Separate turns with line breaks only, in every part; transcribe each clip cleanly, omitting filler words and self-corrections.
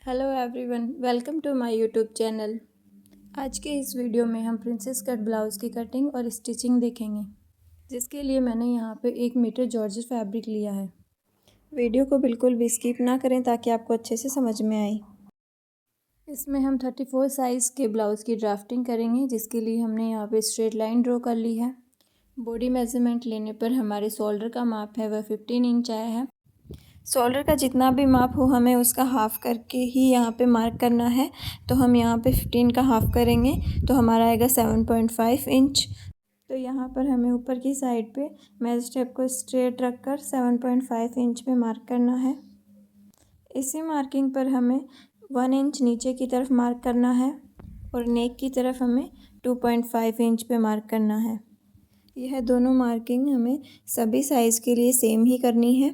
Hello everyone, welcome to my YouTube channel. आज के इस वीडियो में हम प्रिंसेस कट ब्लाउज़ की कटिंग और स्टिचिंग देखेंगे, जिसके लिए मैंने यहाँ पे 1 मीटर जॉर्जेट फैब्रिक लिया है। वीडियो को बिल्कुल भी स्किप ना करें ताकि आपको अच्छे से समझ में आए। इसमें हम 34 साइज़ के ब्लाउज़ की ड्राफ्टिंग करेंगे, जिसके लिए हमने यहाँ पे स्ट्रेट लाइन ड्रॉ कर ली है। बॉडी मेज़रमेंट लेने पर हमारे शोल्डर का माप है वह 15 इंच आया है। शोल्डर का जितना भी माप हो हमें उसका हाफ़ करके ही यहाँ पे मार्क करना है। तो हम यहाँ पे 15 का हाफ़ करेंगे तो हमारा आएगा 7.5 इंच। तो यहाँ पर हमें ऊपर की साइड पे मेज़र टेप को स्ट्रेट रखकर 7.5 इंच पे मार्क करना है। इसी मार्किंग पर हमें 1 इंच नीचे की तरफ मार्क करना है और नेक की तरफ हमें 2.5 इंच पे मार्क करना है। यह दोनों मार्किंग हमें सभी साइज़ के लिए सेम ही करनी है।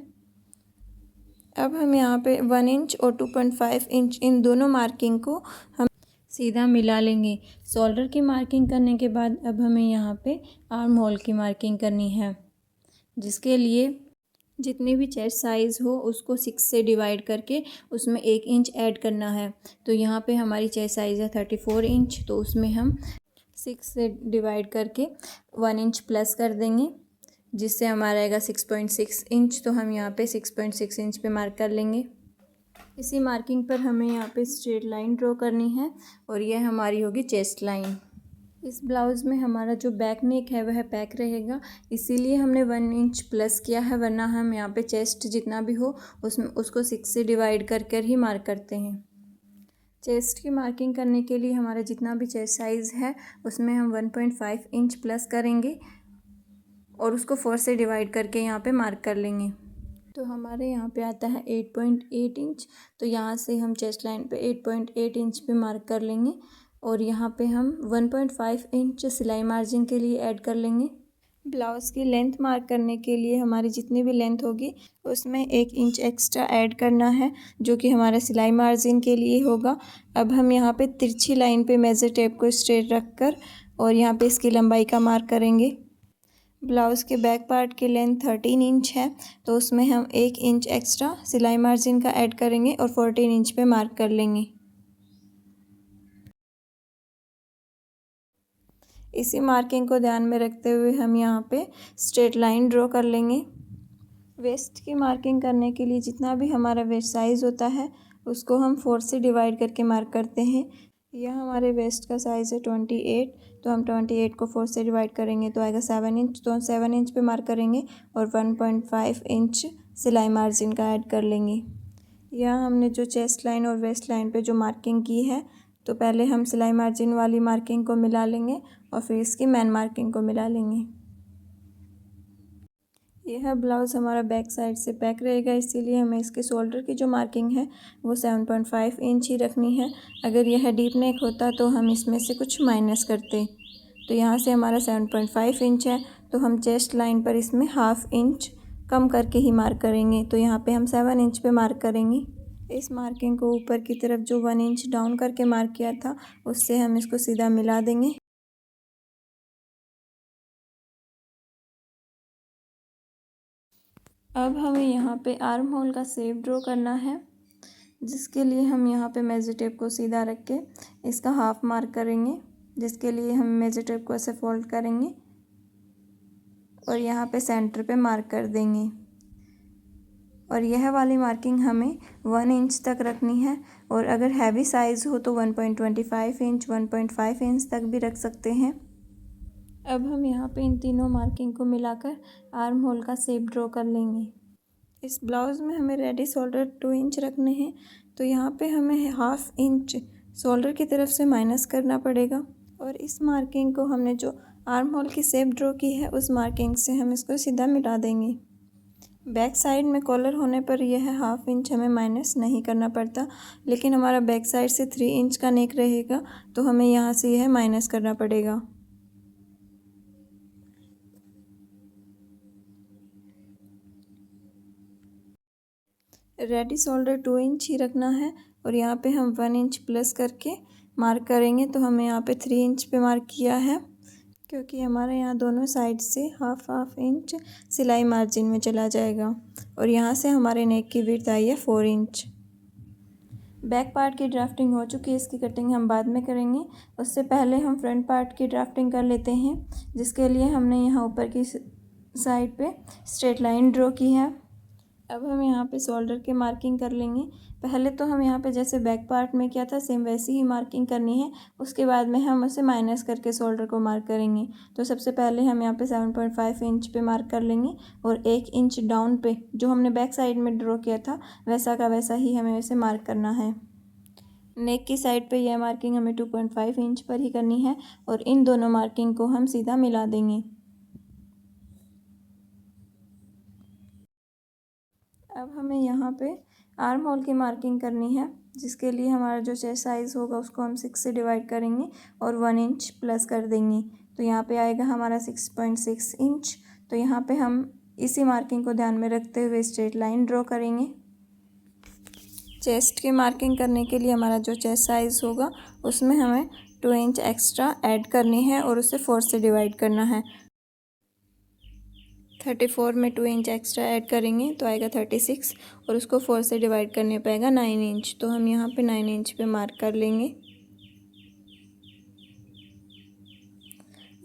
अब हम यहाँ पे 1 इंच और 2.5 इंच इन दोनों मार्किंग को हम सीधा मिला लेंगे। शोल्डर की मार्किंग करने के बाद अब हमें यहाँ पे आर्म होल की मार्किंग करनी है, जिसके लिए जितनी भी चेस्ट साइज़ हो उसको 6 से डिवाइड करके उसमें 1 इंच ऐड करना है। तो यहाँ पे हमारी चेस्ट साइज़ है 34 इंच, तो उसमें हम 6 से डिवाइड करके 1 इंच प्लस कर देंगे, जिससे हमारा आएगा 6.6 इंच। तो हम यहाँ पे 6.6 इंच पे मार्क कर लेंगे। इसी मार्किंग पर हमें यहाँ पे स्ट्रेट लाइन ड्रॉ करनी है और यह हमारी होगी चेस्ट लाइन। इस ब्लाउज़ में हमारा जो बैक नेक है वह पैक रहेगा, इसीलिए हमने 1 इंच प्लस किया है, वरना हम यहाँ पे चेस्ट जितना भी हो उसको 6 से डिवाइड कर कर ही मार्क करते हैं। चेस्ट की मार्किंग करने के लिए हमारा जितना भी चेस्ट साइज़ है उसमें हम 1.5 इंच प्लस करेंगे और उसको 4 से डिवाइड करके यहाँ पे मार्क कर लेंगे। तो हमारे यहाँ पे आता है 8.8 इंच। तो यहाँ से हम चेस्ट लाइन पे 8.8 इंच पे मार्क कर लेंगे और यहाँ पे हम 1.5 इंच सिलाई मार्जिन के लिए ऐड कर लेंगे। ब्लाउज़ की लेंथ मार्क करने के लिए हमारी जितनी भी लेंथ होगी उसमें 1 इंच एक्स्ट्रा ऐड करना है, जो कि हमारा सिलाई मार्जिन के लिए होगा। अब हम यहाँ पे तिरछी लाइन पे मेज़र टेप को स्ट्रेट रख कर और यहाँ पे इसकी लंबाई का मार्क करेंगे। ब्लाउज़ के बैक पार्ट की लेंथ 13 इंच है, तो उसमें हम 1 इंच एक्स्ट्रा सिलाई मार्जिन का ऐड करेंगे और 14 इंच पे मार्क कर लेंगे। इसी मार्किंग को ध्यान में रखते हुए हम यहाँ पे स्ट्रेट लाइन ड्रॉ कर लेंगे। वेस्ट की मार्किंग करने के लिए जितना भी हमारा वेस्ट साइज़ होता है उसको हम 4 से डिवाइड करके मार्क करते हैं। यह हमारे वेस्ट का साइज़ है 28, तो हम 28 को 4 से डिवाइड करेंगे तो आएगा 7 इंच। तो हम 7 इंच पे मार्क करेंगे और 1.5 इंच सिलाई मार्जिन का ऐड कर लेंगे। यहाँ हमने जो चेस्ट लाइन और वेस्ट लाइन पे जो मार्किंग की है, तो पहले हम सिलाई मार्जिन वाली मार्किंग को मिला लेंगे और फिर इसकी मेन मार्किंग को मिला लेंगे। यह ब्लाउज़ हमारा बैक साइड से पैक रहेगा, इसीलिए हमें इसके शोल्डर की जो मार्किंग है वो 7.5 इंच ही रखनी है। अगर यह डीप नेक होता तो हम इसमें से कुछ माइनस करते। तो यहाँ से हमारा 7.5 इंच है, तो हम चेस्ट लाइन पर इसमें हाफ़ इंच कम करके ही मार्क करेंगे। तो यहाँ पे हम 7 इंच पे मार्क करेंगे। इस मार्किंग को ऊपर की तरफ जो 1 इंच डाउन करके मार्क किया था उससे हम इसको सीधा मिला देंगे। अब हमें यहाँ पे आर्म होल का शेप ड्रॉ करना है, जिसके लिए हम यहाँ पे मेज़र टेप को सीधा रख के इसका हाफ मार्क करेंगे, जिसके लिए हम मेज़र टेप को ऐसे फोल्ड करेंगे और यहाँ पे सेंटर पे मार्क कर देंगे। और यह वाली मार्किंग हमें 1 इंच तक रखनी है, और अगर हैवी साइज़ हो तो 1.25 इंच 1.5 इंच तक भी रख सकते हैं। अब हम यहाँ पे इन तीनों मार्किंग को मिलाकर आर्म होल का शेप ड्रॉ कर लेंगे। इस ब्लाउज़ में हमें रेडी शोल्डर 2 इंच रखने हैं, तो यहाँ पे हमें हाफ़ इंच शोल्डर की तरफ से माइनस करना पड़ेगा। और इस मार्किंग को हमने जो आर्म होल की शेप ड्रॉ की है उस मार्किंग से हम इसको सीधा मिला देंगे। बैक साइड में कॉलर होने पर यह हाफ़ इंच हमें माइनस नहीं करना पड़ता, लेकिन हमारा बैक साइड से 3 इंच का नेक रहेगा, तो हमें यहाँ से यह माइनस करना पड़ेगा। रेडी शोल्डर 2 इंच ही रखना है और यहाँ पे हम 1 इंच प्लस करके मार्क करेंगे। तो हमें यहाँ पे 3 इंच पे मार्क किया है, क्योंकि हमारे यहाँ दोनों साइड से हाफ इंच सिलाई मार्जिन में चला जाएगा। और यहाँ से हमारे नेक की विड्थ आई है 4 इंच। बैक पार्ट की ड्राफ्टिंग हो चुकी है, इसकी कटिंग हम बाद में करेंगे। उससे पहले हम फ्रंट पार्ट की ड्राफ्टिंग कर लेते हैं, जिसके लिए हमने यहाँ ऊपर की साइड पे स्ट्रेट लाइन ड्रॉ की है। अब हम यहाँ पे शोल्डर की मार्किंग कर लेंगे। पहले तो हम यहाँ पे जैसे बैक पार्ट में किया था सेम वैसी ही मार्किंग करनी है, उसके बाद में हम उसे माइनस करके शोल्डर को मार्क करेंगे। तो सबसे पहले हम यहाँ पे 7.5 इंच पे मार्क कर लेंगे और 1 इंच डाउन पे जो हमने बैक साइड में ड्रॉ किया था वैसा का वैसा ही हमें उसे मार्क करना है। नेक की साइड पे यह मार्किंग हमें 2.5 इंच पर ही करनी है और इन दोनों मार्किंग को हम सीधा मिला देंगे। अब हमें यहाँ पे आर्म होल की मार्किंग करनी है, जिसके लिए हमारा जो चेस्ट साइज़ होगा उसको हम 6 से डिवाइड करेंगे और 1 इंच प्लस कर देंगे। तो यहाँ पे आएगा हमारा 6.6 इंच। तो यहाँ पे हम इसी मार्किंग को ध्यान में रखते हुए स्ट्रेट लाइन ड्रॉ करेंगे। चेस्ट की मार्किंग करने के लिए हमारा जो चेस्ट साइज़ होगा उसमें हमें 2 इंच एक्स्ट्रा ऐड करनी है और उसे 4 से डिवाइड करना है। 34 में 2 इंच एक्स्ट्रा ऐड करेंगे तो आएगा 36 और उसको 4 से डिवाइड करने पे आएगा 9 इंच। तो हम यहाँ पे 9 इंच पे मार्क कर लेंगे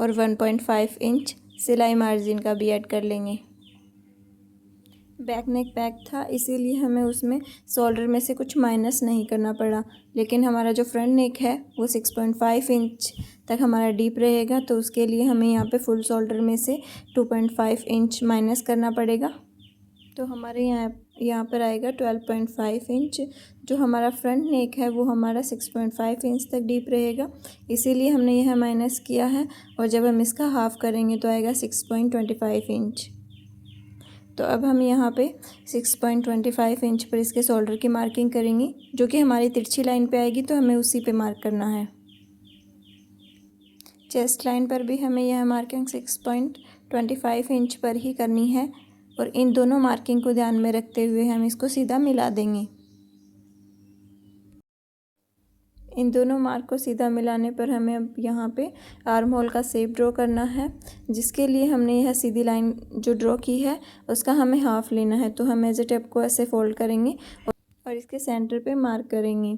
और 1.5 इंच सिलाई मार्जिन का भी ऐड कर लेंगे। बैक नेक बैक था इसीलिए हमें उसमें शोल्डर में से कुछ माइनस नहीं करना पड़ा, लेकिन हमारा जो फ्रंट नेक है वो 6.5 इंच तक हमारा डीप रहेगा। तो उसके लिए हमें यहाँ पे फुल शोल्डर में से 2.5 इंच माइनस करना पड़ेगा। तो हमारे यहाँ पर आएगा 12.5 इंच। जो हमारा फ्रंट नेक है वो हमारा 6.5 इंच तक डीप रहेगा, इसीलिए हमने यह माइनस किया है। और जब हम इसका हाफ़ करेंगे तो आएगा 6.25 इंच। तो अब हम यहाँ पे 6.25 इंच पर इसके शोल्डर की मार्किंग करेंगे, जो कि हमारी तिरछी लाइन पे आएगी, तो हमें उसी पे मार्क करना है। चेस्ट लाइन पर भी हमें यह मार्किंग 6.25 इंच पर ही करनी है और इन दोनों मार्किंग को ध्यान में रखते हुए हम इसको सीधा मिला देंगे। इन दोनों मार्क को सीधा मिलाने पर हमें अब यहाँ पे आर्म होल का शेप ड्रॉ करना है, जिसके लिए हमने यह सीधी लाइन जो ड्रॉ की है उसका हमें हाफ़ लेना है। तो हम मेजर टेप को ऐसे फोल्ड करेंगे और इसके सेंटर पे मार्क करेंगे।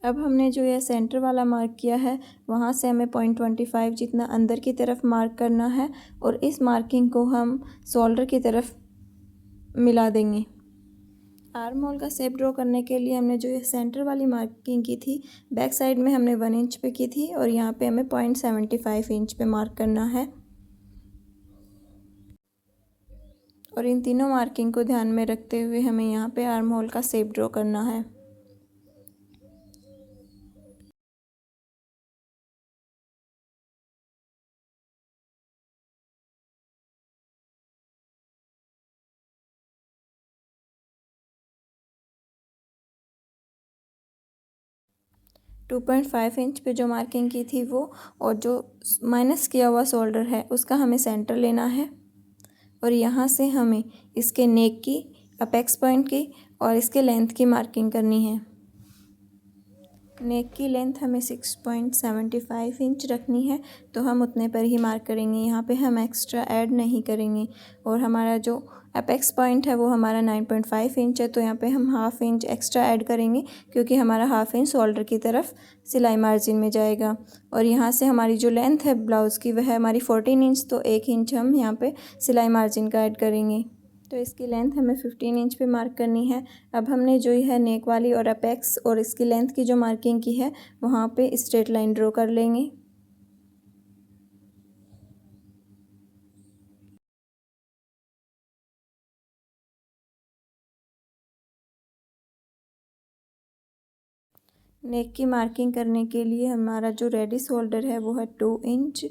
अब हमने जो यह सेंटर वाला मार्क किया है वहाँ से हमें 0.25 जितना अंदर की तरफ मार्क करना है और इस मार्किंग को हम शोल्डर की तरफ मिला देंगे। आर्म होल का शेप ड्रॉ करने के लिए हमने जो ये सेंटर वाली मार्किंग की थी बैक साइड में हमने 1 इंच पे की थी और यहाँ पे हमें 0.75 इंच पे मार्क करना है। और इन तीनों मार्किंग को ध्यान में रखते हुए हमें यहाँ पे आर्म होल का शेप ड्रॉ करना है। टू 2.5 इंच पे जो मार्किंग की थी वो और जो माइनस किया हुआ शोल्डर है उसका हमें सेंटर लेना है और यहाँ से हमें इसके नेक की, अपेक्स पॉइंट की और इसके लेंथ की मार्किंग करनी है। नेक की लेंथ हमें 6.75 इंच रखनी है, तो हम उतने पर ही मार्क करेंगे। यहाँ पे हम एक्स्ट्रा ऐड नहीं करेंगे। और हमारा जो अपेक्स पॉइंट है वो हमारा 9.5 इंच है, तो यहाँ पे हम हाफ़ इंच एक्स्ट्रा ऐड करेंगे, क्योंकि हमारा हाफ़ इंच शोल्डर की तरफ सिलाई मार्जिन में जाएगा। और यहाँ से हमारी जो लेंथ है ब्लाउज़ की वह है हमारी 14 इंच, तो 1 इंच हम यहाँ पे सिलाई मार्जिन का ऐड करेंगे। तो इसकी लेंथ हमें 15 इंच पे मार्क करनी है। अब हमने जो है नेक वाली और अपेक्स और इसकी लेंथ की जो मार्किंग की है वहाँ पे स्ट्रेट लाइन ड्रॉ कर लेंगे। नेक की मार्किंग करने के लिए हमारा जो रेडी शोल्डर है वो है 2 इंच,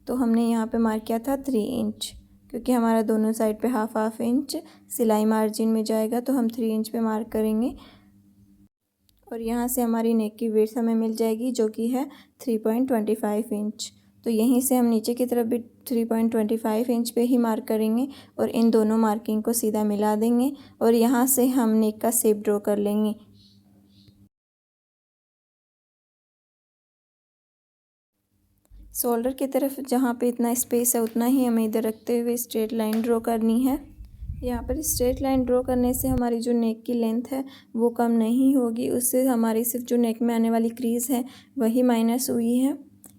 तो हमने यहाँ पे मार्क किया था 3 इंच, क्योंकि हमारा दोनों साइड पे हाफ इंच सिलाई मार्जिन में जाएगा, तो हम 3 इंच पे मार्क करेंगे। और यहाँ से हमारी नेक की विड्थ हमें मिल जाएगी, जो कि है 3.25 इंच। तो यहीं से हम नीचे की तरफ भी 3.25 इंच पे ही मार्क करेंगे और इन दोनों मार्किंग को सीधा मिला देंगे और यहाँ से हम नेक का शेप ड्रॉ कर लेंगे। शोल्डर की तरफ जहाँ पे इतना स्पेस है उतना ही हमें इधर रखते हुए स्ट्रेट लाइन ड्रॉ करनी है। यहाँ पर स्ट्रेट लाइन ड्रॉ करने से हमारी जो नेक की लेंथ है वो कम नहीं होगी, उससे हमारी सिर्फ जो नेक में आने वाली क्रीज़ है वही माइनस हुई है।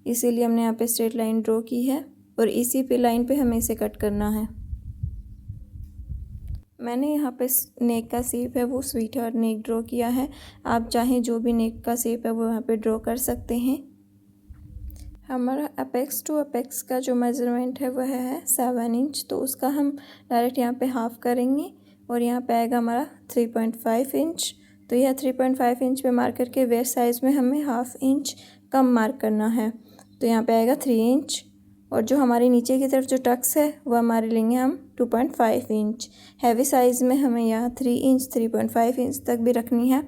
इसीलिए हमने यहाँ पे स्ट्रेट लाइन ड्रॉ की है और इसी पे लाइन पे हमें इसे कट करना है। मैंने यहाँ पे नेक का शेप है वो स्वीट हार्ट नेक ड्रॉ किया है। आप चाहें जो भी नेक का शेप है वो यहाँ पे ड्रॉ कर सकते हैं। हमारा अपेक्स टू अपेक्स का जो मेज़रमेंट है वह है 7 इंच, तो उसका हम डायरेक्ट यहाँ पे हाफ़ करेंगे और यहाँ पे आएगा हमारा 3.5 इंच। तो यह 3.5 इंच पे मार्क करके वेस्ट साइज़ में हमें हाफ़ इंच कम मार्क करना है, तो यहाँ पे आएगा 3 इंच। और जो हमारी नीचे की तरफ जो टक्स है वह हमारे लेंगे हम 2.5 इंच। हैवी साइज़ में हमें यहाँ 3 इंच 3.5 इंच तक भी रखनी है।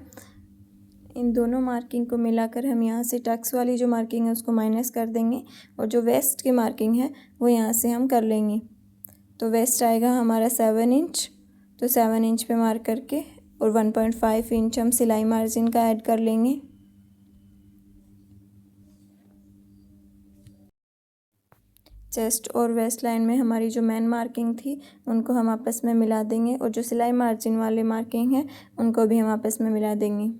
इन दोनों मार्किंग को मिलाकर हम यहाँ से टक्स वाली जो मार्किंग है उसको माइनस कर देंगे और जो वेस्ट की मार्किंग है वो यहाँ से हम कर लेंगे। तो वेस्ट आएगा हमारा 7 इंच, तो 7 इंच पे मार्क करके और 1.5 इंच हम सिलाई मार्जिन का ऐड कर लेंगे। चेस्ट और वेस्ट लाइन में हमारी जो मेन मार्किंग थी उनको हम आपस में मिला देंगे और जो सिलाई मार्जिन वाले मार्किंग है उनको भी हम आपस में मिला देंगे।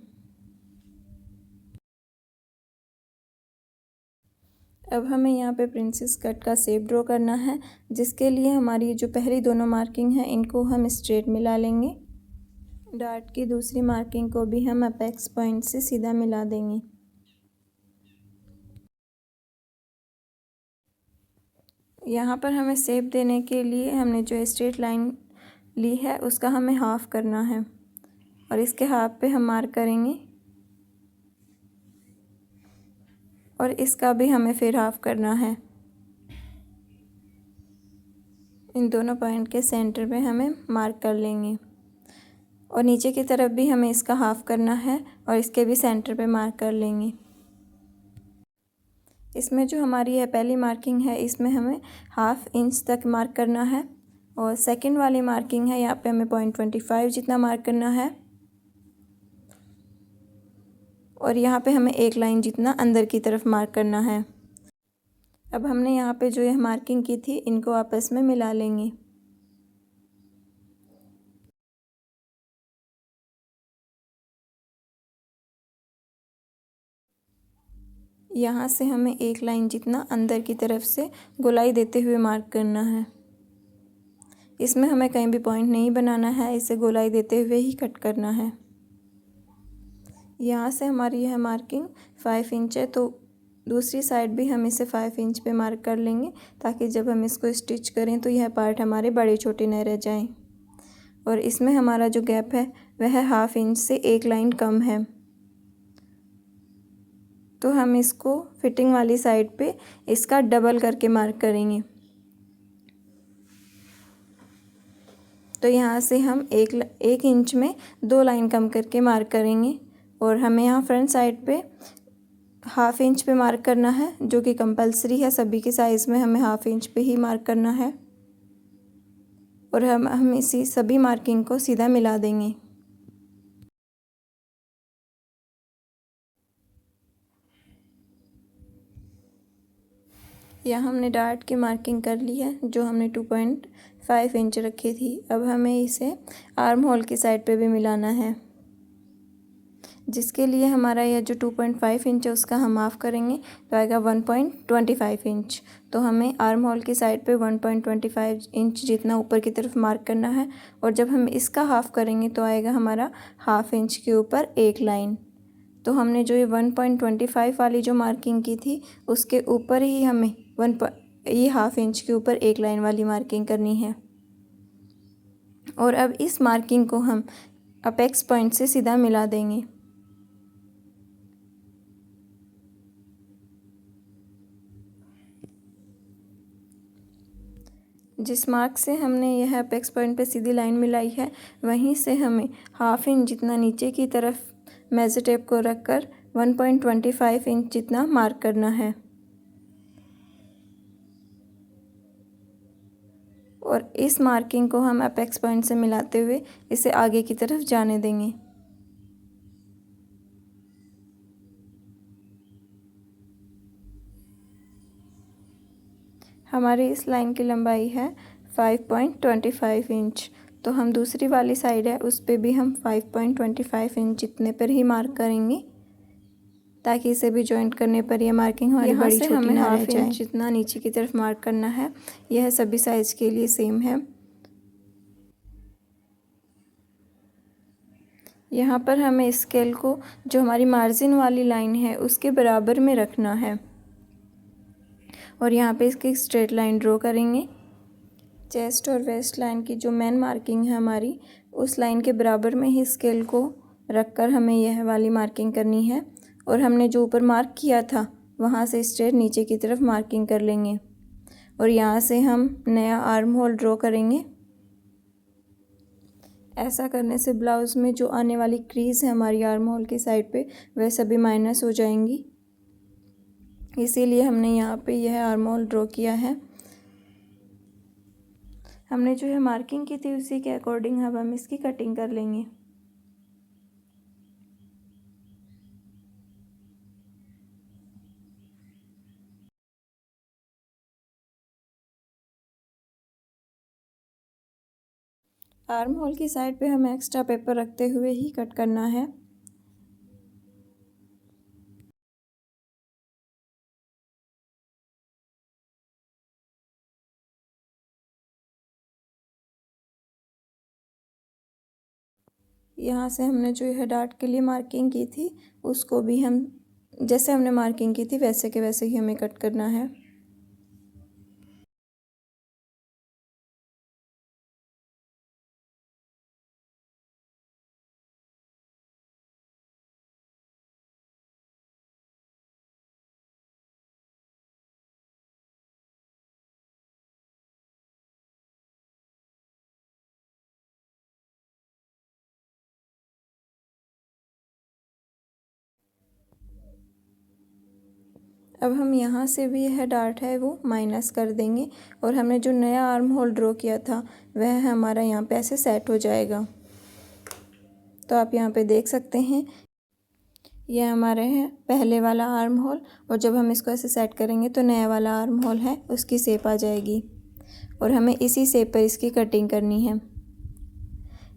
अब हमें यहाँ पे प्रिंसेस कट का शेप ड्रॉ करना है, जिसके लिए हमारी जो पहली दोनों मार्किंग है इनको हम स्ट्रेट मिला लेंगे। डार्ट की दूसरी मार्किंग को भी हम अपेक्स पॉइंट से सीधा मिला देंगे। यहाँ पर हमें शेप देने के लिए हमने जो स्ट्रेट लाइन ली है उसका हमें हाफ़ करना है और इसके हाफ पे हम मार्क करेंगे और इसका भी हमें फिर हाफ़ करना है। इन दोनों पॉइंट के सेंटर पे हमें मार्क कर लेंगे और नीचे की तरफ भी हमें इसका हाफ़ करना है और इसके भी सेंटर पे मार्क कर लेंगे। इसमें जो हमारी यह पहली मार्किंग है इसमें हमें हाफ़ इंच तक मार्क करना है और सेकंड वाली मार्किंग है यहाँ पे हमें 0.25 जितना मार्क करना है और यहाँ पे हमें एक लाइन जितना अंदर की तरफ मार्क करना है। अब हमने यहाँ पे जो यह मार्किंग की थी इनको आपस में मिला लेंगे। यहाँ से हमें एक लाइन जितना अंदर की तरफ से गोलाई देते हुए मार्क करना है। इसमें हमें कहीं भी पॉइंट नहीं बनाना है, इसे गोलाई देते हुए ही कट करना है। यहाँ से हमारी यह मार्किंग 5 इंच है, तो दूसरी साइड भी हम इसे 5 इंच पे मार्क कर लेंगे ताकि जब हम इसको स्टिच करें तो यह पार्ट हमारे बड़े छोटे न रह जाएं। और इसमें हमारा जो गैप है वह हाफ़ इंच से एक लाइन कम है, तो हम इसको फिटिंग वाली साइड पे इसका डबल करके मार्क करेंगे। तो यहाँ से हम एक इंच में 2 लाइन कम करके मार्क करेंगे और हमें यहाँ फ्रंट साइड पे हाफ़ इंच पे मार्क करना है, जो कि कंपलसरी है। सभी के साइज़ में हमें हाफ़ इंच पे ही मार्क करना है और हम इसी सभी मार्किंग को सीधा मिला देंगे। यहाँ हमने डार्ट की मार्किंग कर ली है जो हमने 2.5 इंच रखी थी। अब हमें इसे आर्म होल की साइड पे भी मिलाना है, जिसके लिए हमारा यह जो 2.5 इंच है उसका हम हाफ़ करेंगे तो आएगा 1.25 इंच। तो हमें आर्म होल की साइड पे 1.25 इंच जितना ऊपर की तरफ मार्क करना है और जब हम इसका हाफ़ करेंगे तो आएगा हमारा हाफ़ इंच के ऊपर एक लाइन। तो हमने जो ये 1.25 वाली जो मार्किंग की थी उसके ऊपर ही हमें ये हाफ़ इंच के ऊपर एक लाइन वाली मार्किंग करनी है। और अब इस मार्किंग को हम अपेक्स पॉइंट से सीधा मिला देंगे। जिस मार्क से हमने यह अपेक्स पॉइंट पे सीधी लाइन मिलाई है वहीं से हमें हाफ़ इंच जितना नीचे की तरफ मेज़र टेप को रखकर 1.25 इंच जितना मार्क करना है और इस मार्किंग को हम अपेक्स पॉइंट से मिलाते हुए इसे आगे की तरफ जाने देंगे। हमारी इस लाइन की लंबाई है 5.25 इंच, तो हम दूसरी वाली साइड है उस पे भी हम 5.25 इंच जितने पर ही मार्क करेंगे, ताकि इसे भी जॉइंट करने पर यह मार्किंग हमारी बड़ी छोटी ना रह जाए। इंच जितना नीचे की तरफ मार्क करना है, यह सभी साइज के लिए सेम है। यहाँ पर हमें स्केल को जो हमारी मार्जिन वाली लाइन है उसके बराबर में रखना है और यहाँ पे इसकी स्ट्रेट लाइन ड्रॉ करेंगे। चेस्ट और वेस्ट लाइन की जो मेन मार्किंग है हमारी, उस लाइन के बराबर में ही स्केल को रखकर हमें यह वाली मार्किंग करनी है और हमने जो ऊपर मार्क किया था वहाँ से स्ट्रेट नीचे की तरफ मार्किंग कर लेंगे और यहाँ से हम नया आर्म होल ड्रॉ करेंगे। ऐसा करने से ब्लाउज़ में जो आने वाली क्रीज है हमारी आर्म होल की साइड पे, वह सभी माइनस हो जाएंगी। इसीलिए हमने यहाँ पे यह आर्म होल ड्रॉ किया है। हमने जो है मार्किंग की थी उसी के अकॉर्डिंग अब हम इसकी कटिंग कर लेंगे। आर्म होल की साइड पे हमें एक्स्ट्रा पेपर रखते हुए ही कट करना है। यहाँ से हमने जो यह डार्ट के लिए मार्किंग की थी उसको भी हम जैसे हमने मार्किंग की थी वैसे के वैसे ही हमें कट करना है। अब हम यहाँ से भी यह डार्ट है वो माइनस कर देंगे और हमने जो नया आर्म होल ड्रॉ किया था वह हमारा यहाँ पे ऐसे सेट हो जाएगा। तो आप यहाँ पे देख सकते हैं यह हमारे है पहले वाला आर्म होल और जब हम इसको ऐसे सेट करेंगे तो नया वाला आर्म होल है उसकी शेप आ जाएगी और हमें इसी शेप पर इसकी कटिंग करनी है।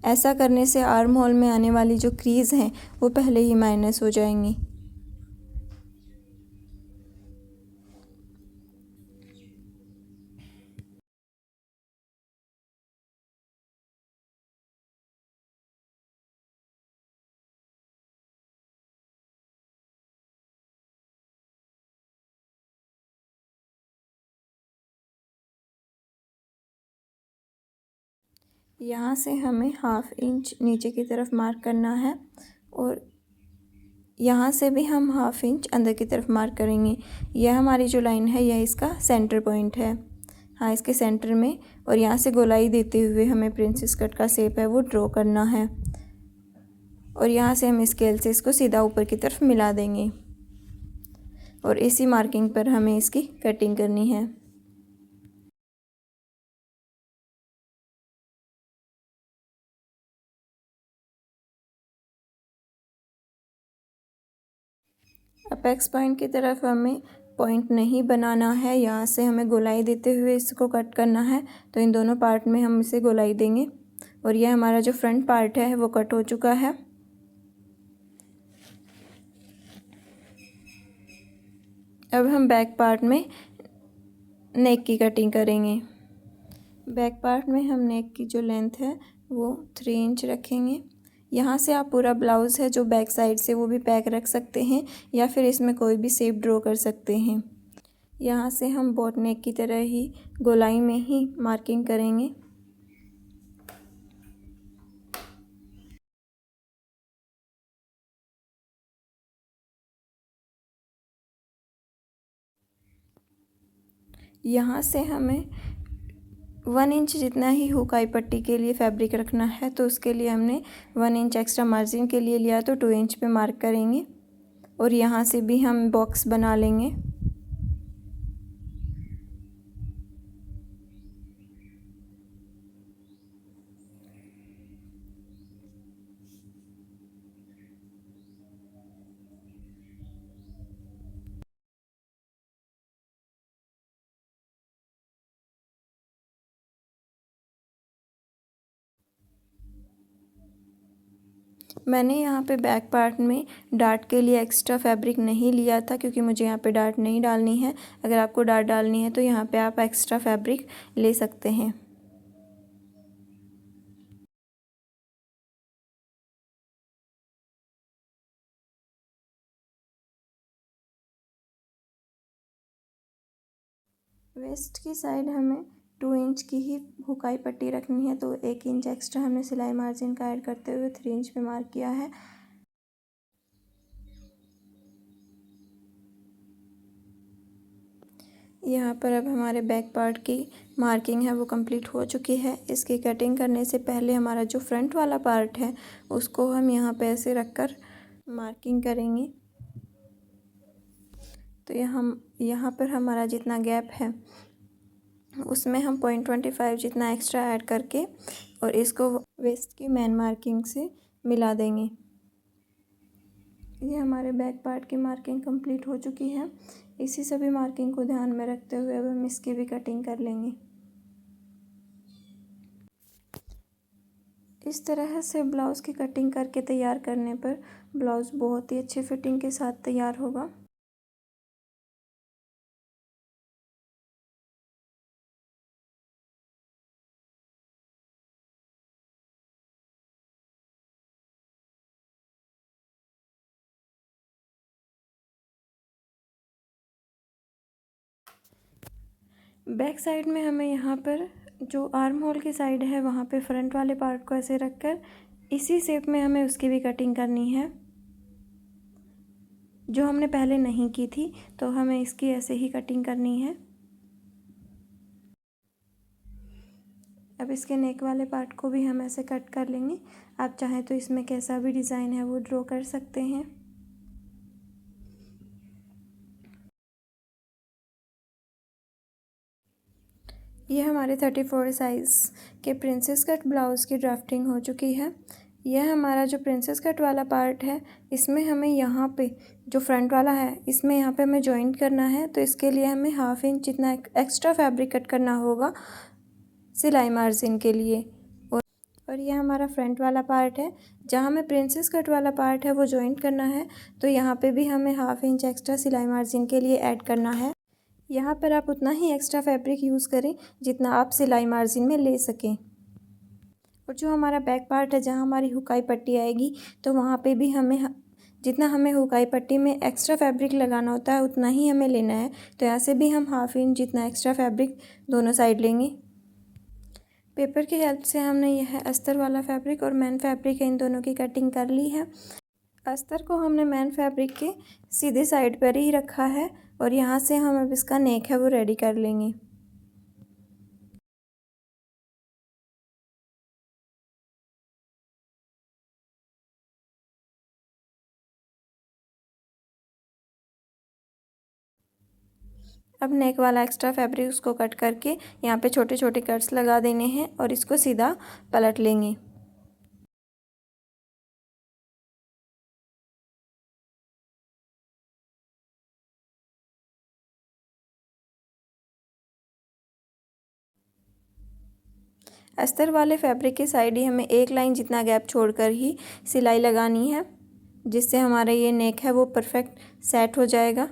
ऐसा करने से आर्म होल में आने वाली जो क्रीज हैं वो पहले ही माइनस हो जाएंगी। यहाँ से हमें 1/2 इंच नीचे की तरफ मार्क करना है और यहाँ से भी हम 1/2 इंच अंदर की तरफ मार्क करेंगे। यह हमारी जो लाइन है यह इसका सेंटर पॉइंट है, हाँ इसके सेंटर में, और यहाँ से गोलाई देते हुए हमें प्रिंसेस कट का शेप है वो ड्रॉ करना है और यहाँ से हम स्केल से इसको सीधा ऊपर की तरफ मिला देंगे और इसी मार्किंग पर हमें इसकी कटिंग करनी है। अपेक्स पॉइंट की तरफ हमें पॉइंट नहीं बनाना है, यहाँ से हमें गोलाई देते हुए इसको कट करना है। तो इन दोनों पार्ट में हम इसे गोलाई देंगे और यह हमारा जो फ्रंट पार्ट है वो कट हो चुका है। अब हम बैक पार्ट में नेक की कटिंग करेंगे। बैक पार्ट में हम नेक की जो लेंथ है वो 3 इंच रखेंगे। यहाँ से आप पूरा ब्लाउज़ है जो बैक साइड से वो भी पैक रख सकते हैं या फिर इसमें कोई भी शेप ड्रॉ कर सकते हैं। यहाँ से हम बोट नेक की तरह ही गोलाई में ही मार्किंग करेंगे। यहाँ से हमें 1 इंच जितना ही हुकाई पट्टी के लिए फैब्रिक रखना है, तो उसके लिए हमने 1 इंच एक्स्ट्रा मार्जिन के लिए लिया, तो 2 इंच पे मार्क करेंगे और यहाँ से भी हम बॉक्स बना लेंगे। मैंने यहाँ पे बैक पार्ट में डार्ट के लिए एक्स्ट्रा फैब्रिक नहीं लिया था, क्योंकि मुझे यहाँ पे डार्ट नहीं डालनी है। अगर आपको डार्ट डालनी है तो यहाँ पे आप एक्स्ट्रा फैब्रिक ले सकते हैं। वेस्ट की साइड हमें 2 इंच की ही हुकाई पट्टी रखनी है, तो 1 इंच एक्स्ट्रा हमने सिलाई मार्जिन का ऐड करते हुए 3 इंच पे मार्क किया है। यहाँ पर अब हमारे बैक पार्ट की मार्किंग है वो कंप्लीट हो चुकी है। इसकी कटिंग करने से पहले हमारा जो फ्रंट वाला पार्ट है उसको हम यहाँ पे ऐसे रखकर मार्किंग करेंगे। तो यहाँ पर हमारा जितना गैप है उसमें हम 0.25 जितना एक्स्ट्रा ऐड करके और इसको वेस्ट की मेन मार्किंग से मिला देंगे। ये हमारे बैक पार्ट की मार्किंग कंप्लीट हो चुकी है। इसी सभी मार्किंग को ध्यान में रखते हुए अब हम इसकी भी कटिंग कर लेंगे। इस तरह से ब्लाउज़ की कटिंग करके तैयार करने पर ब्लाउज़ बहुत ही अच्छी फिटिंग के साथ तैयार होगा। बैक साइड में हमें यहाँ पर जो आर्म होल की साइड है वहाँ पे फ्रंट वाले पार्ट को ऐसे रखकर इसी शेप में हमें उसकी भी कटिंग करनी है, जो हमने पहले नहीं की थी। तो हमें इसकी ऐसे ही कटिंग करनी है। अब इसके नेक वाले पार्ट को भी हम ऐसे कट कर लेंगे। आप चाहें तो इसमें कैसा भी डिज़ाइन है वो ड्रॉ कर सकते हैं। ये हमारे 34 साइज़ के प्रिंसेस कट ब्लाउज़ की ड्राफ्टिंग हो चुकी है। यह हमारा जो प्रिंसेस कट वाला पार्ट है इसमें हमें यहाँ पे जो फ्रंट वाला है इसमें यहाँ पे हमें जॉइंट करना है। तो इसके लिए हमें 1/2 इंच जितना एक्स्ट्रा फैब्रिक कट करना होगा सिलाई मार्जिन के लिए। और यह हमारा फ्रंट वाला पार्ट है, जहाँ हमें प्रिंसेस कट वाला पार्ट है वो जॉइंट करना है। तो यहाँ पे भी हमें 1/2 इंच एक्स्ट्रा सिलाई मार्जिन के लिए ऐड करना है। यहाँ पर आप उतना ही एक्स्ट्रा फैब्रिक यूज़ करें जितना आप सिलाई मार्जिन में ले सकें। और जो हमारा बैक पार्ट है जहाँ हमारी हुकाई पट्टी आएगी तो वहाँ पे भी हमें जितना हमें हुकाई पट्टी में एक्स्ट्रा फैब्रिक लगाना होता है उतना ही हमें लेना है। तो यहाँ से भी हम 1/2 इंच जितना एक्स्ट्रा फैब्रिक दोनों साइड लेंगे। पेपर की हेल्प से हमने यह अस्तर वाला फैब्रिक और मैन फैब्रिक है इन दोनों की कटिंग कर ली है। अस्तर को हमने मैन फैब्रिक के सीधे साइड पर ही रखा है और यहाँ से हम अब इसका नेक है वो रेडी कर लेंगे। अब नेक वाला एक्स्ट्रा फैब्रिक उसको कट करके यहाँ पे छोटे छोटे कट्स लगा देने हैं और इसको सीधा पलट लेंगे। अस्तर वाले फैब्रिक की साइड ही हमें 1 लाइन जितना गैप छोड़कर ही सिलाई लगानी है, जिससे हमारा ये नेक है वो परफेक्ट सेट हो जाएगा।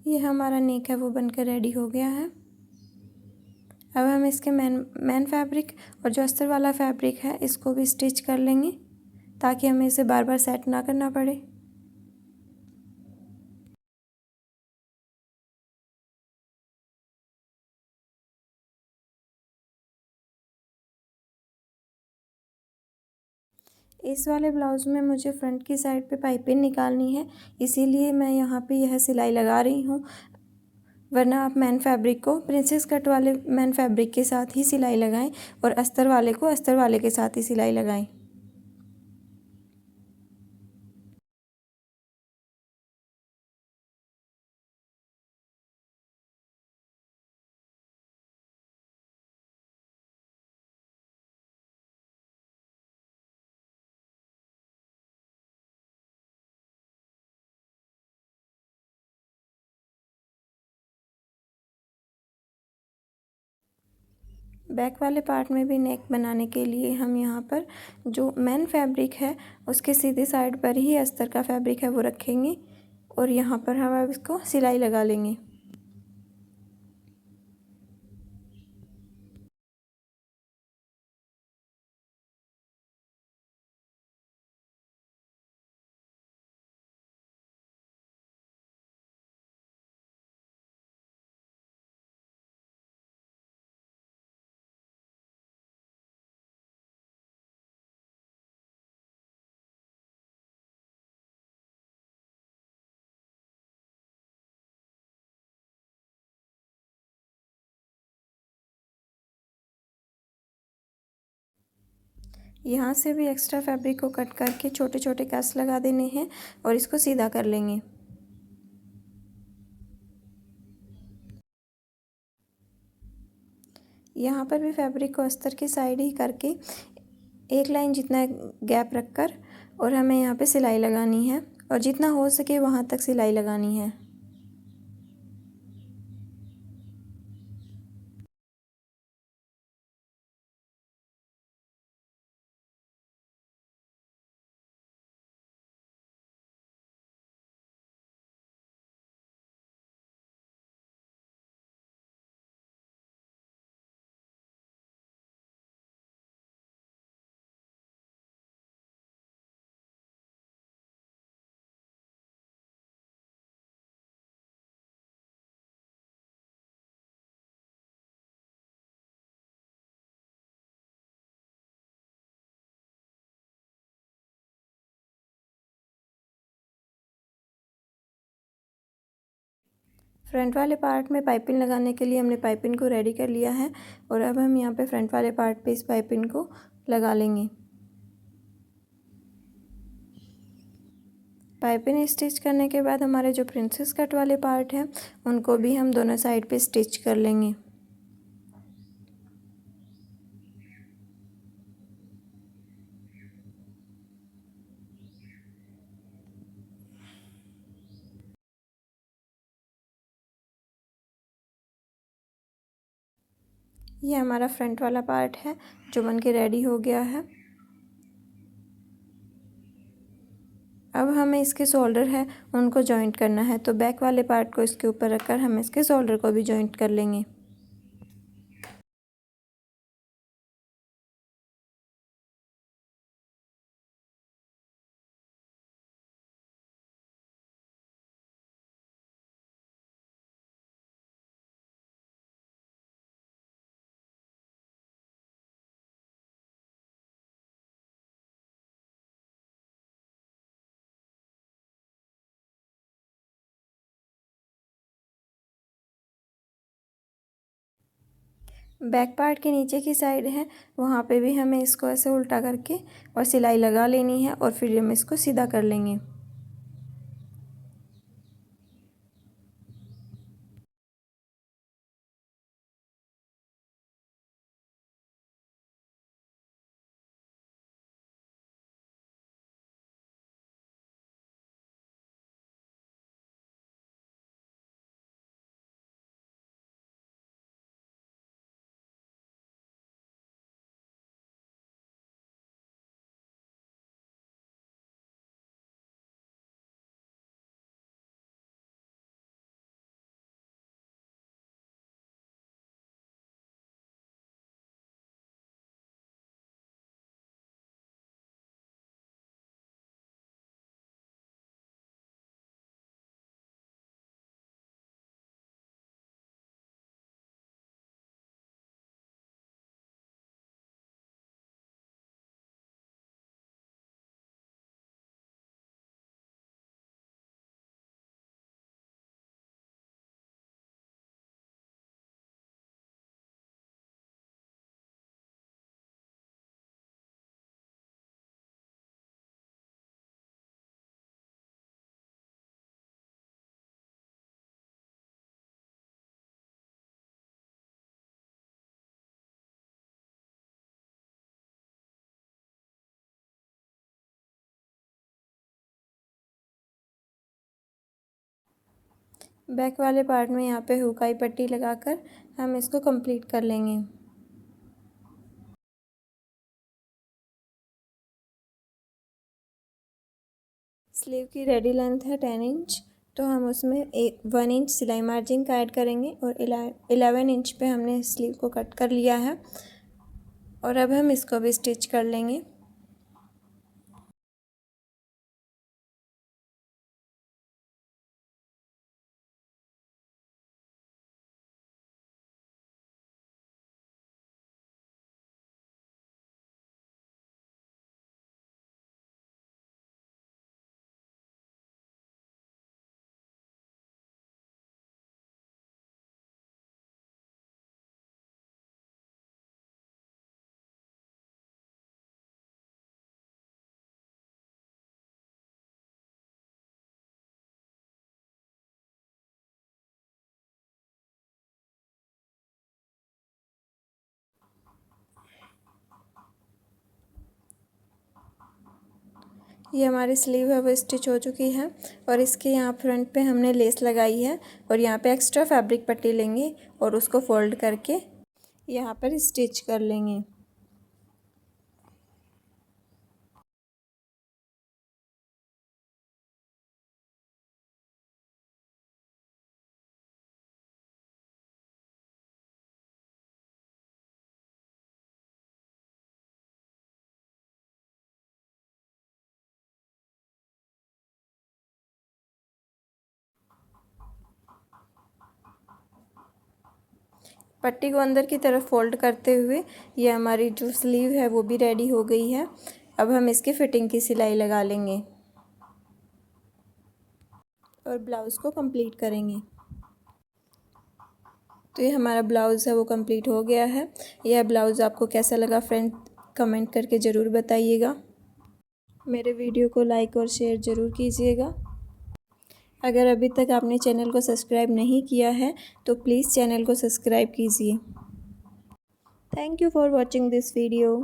ये हमारा नेक है वो बनकर रेडी हो गया है। अब हम इसके मैन फैब्रिक और जो अस्तर वाला फैब्रिक है इसको भी स्टिच कर लेंगे, ताकि हमें इसे बार बार सेट ना करना पड़े। इस वाले ब्लाउज़ में मुझे फ्रंट की साइड पे पाइपिंग निकालनी है, इसीलिए मैं यहाँ पे यह सिलाई लगा रही हूँ। वरना आप मैन फैब्रिक को प्रिंसेस कट वाले मैन फैब्रिक के साथ ही सिलाई लगाएं और अस्तर वाले को अस्तर वाले के साथ ही सिलाई लगाएं। बैक वाले पार्ट में भी नेक बनाने के लिए हम यहाँ पर जो मेन फैब्रिक है उसके सीधी साइड पर ही अस्तर का फैब्रिक है वो रखेंगे और यहाँ पर हम अब इसको सिलाई लगा लेंगे। यहाँ से भी एक्स्ट्रा फैब्रिक को कट करके छोटे छोटे कट्स लगा देने हैं और इसको सीधा कर लेंगे। यहाँ पर भी फैब्रिक को अस्तर की साइड ही करके एक लाइन जितना गैप रखकर और हमें यहाँ पे सिलाई लगानी है और जितना हो सके वहाँ तक सिलाई लगानी है। फ्रंट वाले पार्ट में पाइपिंग लगाने के लिए हमने पाइपिंग को रेडी कर लिया है और अब हम यहाँ पे फ्रंट वाले पार्ट पे इस पाइपिंग को लगा लेंगे। पाइपिंग स्टिच करने के बाद हमारे जो प्रिंसेस कट वाले पार्ट हैं उनको भी हम दोनों साइड पे स्टिच कर लेंगे। ये हमारा फ्रंट वाला पार्ट है जो बन के रेडी हो गया है। अब हमें इसके शोल्डर है उनको जॉइंट करना है, तो बैक वाले पार्ट को इसके ऊपर रखकर हम इसके शोल्डर को भी जॉइंट कर लेंगे। बैक पार्ट के नीचे की साइड है वहाँ पे भी हमें इसको ऐसे उल्टा करके और सिलाई लगा लेनी है और फिर हम इसको सीधा कर लेंगे। बैक वाले पार्ट में यहाँ पे हुकाई पट्टी लगाकर हम इसको कंप्लीट कर लेंगे। स्लीव की रेडी लेंथ है 10 इंच, तो हम उसमें 1 इंच सिलाई मार्जिन का ऐड करेंगे और 11 इंच पे हमने स्लीव को कट कर लिया है। और अब हम इसको भी स्टिच कर लेंगे। ये हमारी स्लीव है वो स्टिच हो चुकी है और इसके यहाँ फ्रंट पे हमने लेस लगाई है और यहाँ पे एक्स्ट्रा फैब्रिक पट्टी लेंगे और उसको फोल्ड करके यहाँ पर स्टिच कर लेंगे। पट्टी को अंदर की तरफ फोल्ड करते हुए ये हमारी जो स्लीव है वो भी रेडी हो गई है। अब हम इसकी फिटिंग की सिलाई लगा लेंगे और ब्लाउज़ को कंप्लीट करेंगे। तो ये हमारा ब्लाउज़ है वो कंप्लीट हो गया है। यह ब्लाउज़ आपको कैसा लगा फ्रेंड, कमेंट करके ज़रूर बताइएगा। मेरे वीडियो को लाइक और शेयर ज़रूर कीजिएगा। अगर अभी तक आपने चैनल को सब्सक्राइब नहीं किया है तो प्लीज़ चैनल को सब्सक्राइब कीजिए। Thank you for watching this video.